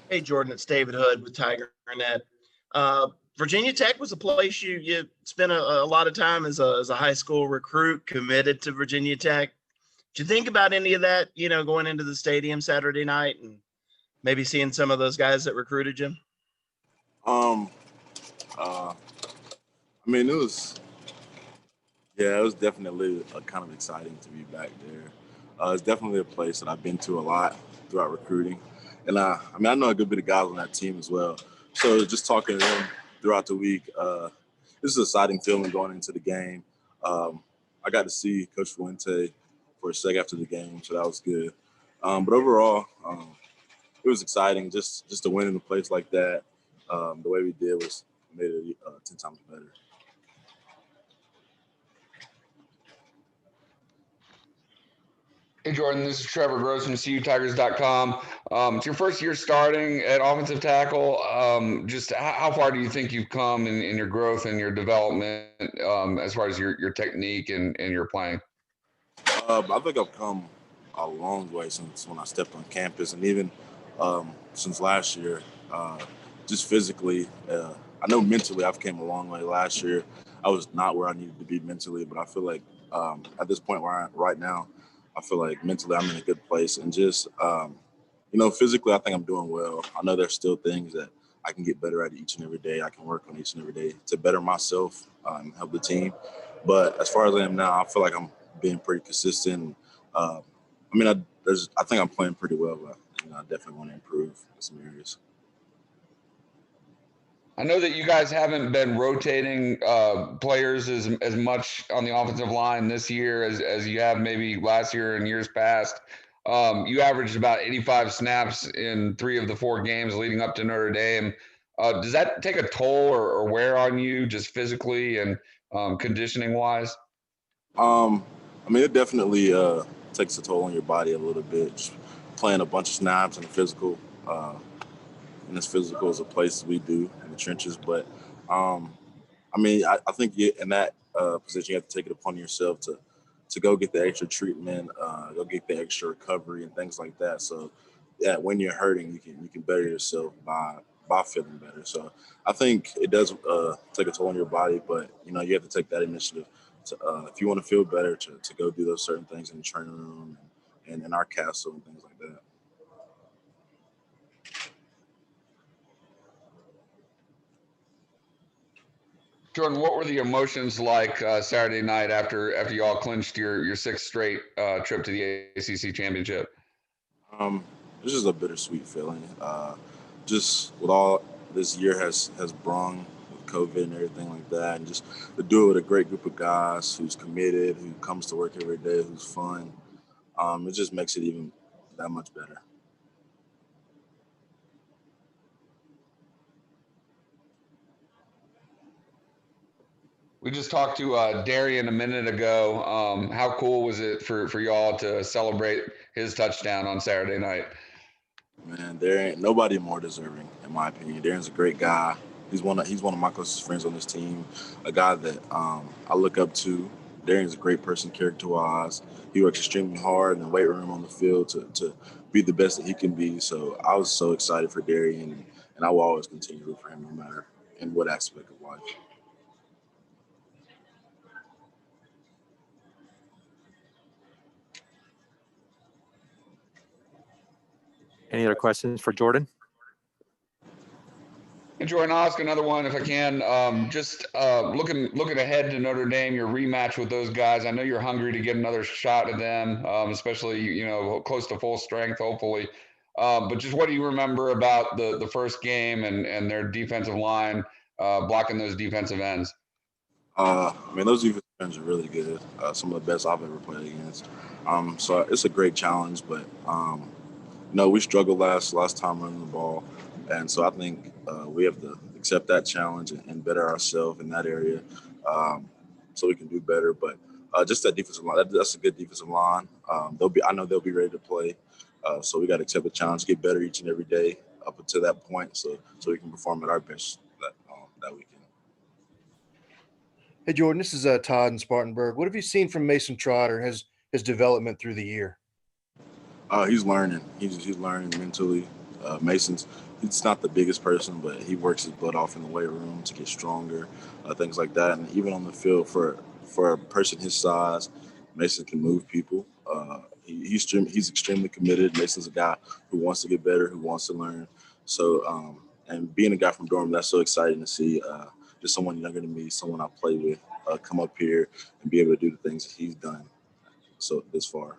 Hey, Jordan, it's David Hood with TigerNet. Virginia Tech was a place you spent a lot of time as a high school recruit committed to Virginia Tech. Did you think about any of that, going into the stadium Saturday night and maybe seeing some of those guys that recruited you? Um, uh, I mean, it was definitely kind of exciting to be back there. It's definitely a place that I've been to a lot throughout recruiting, and I know a good bit of guys on that team as well. So just talking to them throughout the week, this is an exciting feeling going into the game. I got to see Coach Fuente for a sec after the game, so that was good. But overall, it was exciting just to win in a place like that. The way we did made it 10 times better. Hey, Jordan, this is Trevor Gross from CUTigers.com. It's your first year starting at offensive tackle. Just how far do you think you've come in your growth and your development as far as your technique and your playing? I think I've come a long way since when I stepped on campus, and even since last year, just physically. I know mentally I've came a long way. Last year, I was not where I needed to be mentally, but I feel like at this point where I am right now, I feel like mentally I'm in a good place, and just physically I think I'm doing well. I know there's still things that I can get better at each and every day. I can work on each and every day to better myself and help the team. But as far as I am now, I feel like I'm being pretty consistent. I think I'm playing pretty well, but I definitely want to improve in some areas. I know that you guys haven't been rotating players as much on the offensive line this year as you have maybe last year and years past. You averaged about 85 snaps in 3 of the 4 games leading up to Notre Dame. Does that take a toll or wear on you just physically and conditioning wise? It definitely takes a toll on your body a little bit. Just playing a bunch of snaps and physical. And as physical as a place we do in the trenches. But I think in that position, you have to take it upon yourself to go get the extra treatment, go get the extra recovery and things like that. So yeah, when you're hurting, you can better yourself by feeling better. So I think it does take a toll on your body, but you have to take that initiative to if you want to feel better to go do those certain things in the training room and in our castle and things like that. Jordan, what were the emotions like Saturday night after you all clinched your 6th straight trip to the ACC championship? It's just a bittersweet feeling. Just with all this year has brung with COVID and everything like that, and just to do it with a great group of guys who's committed, who comes to work every day, who's fun. It just makes it even that much better. We just talked to Darian a minute ago. How cool was it for y'all to celebrate his touchdown on Saturday night? Man, there ain't nobody more deserving, in my opinion. Darren's a great guy. He's one of my closest friends on this team. A guy that I look up to. Darren's a great person, character-wise. He works extremely hard in the weight room on the field to be the best that he can be. So I was so excited for Darian, and I will always continue to root for him, no matter in what aspect of life. Any other questions for Jordan? And Jordan, I'll ask another one if I can. Just looking ahead to Notre Dame, your rematch with those guys. I know you're hungry to get another shot at them, especially close to full strength, hopefully. But just what do you remember about the first game and their defensive line blocking those defensive ends? Those defensive ends are really good. Some of the best I've ever played against. So it's a great challenge, but we struggled last time running the ball, and so I think we have to accept that challenge and better ourselves in that area, so we can do better. But just that defensive line, that's a good defensive line. I know they'll be ready to play, so we got to accept the challenge, get better each and every day up until that point, so we can perform at our best that weekend. Hey, Jordan, this is Todd in Spartanburg. What have you seen from Mason Trotter, his development through the year? He's learning. He's learning mentally. Mason's, he's not the biggest person, but he works his butt off in the weight room to get stronger, things like that. And even on the field, for a person his size, Mason can move people. He's extremely committed. Mason's a guy who wants to get better, who wants to learn. So, and being a guy from Durham, that's so exciting to see. Just someone younger than me, someone I played with, come up here and be able to do the things that he's done so this far.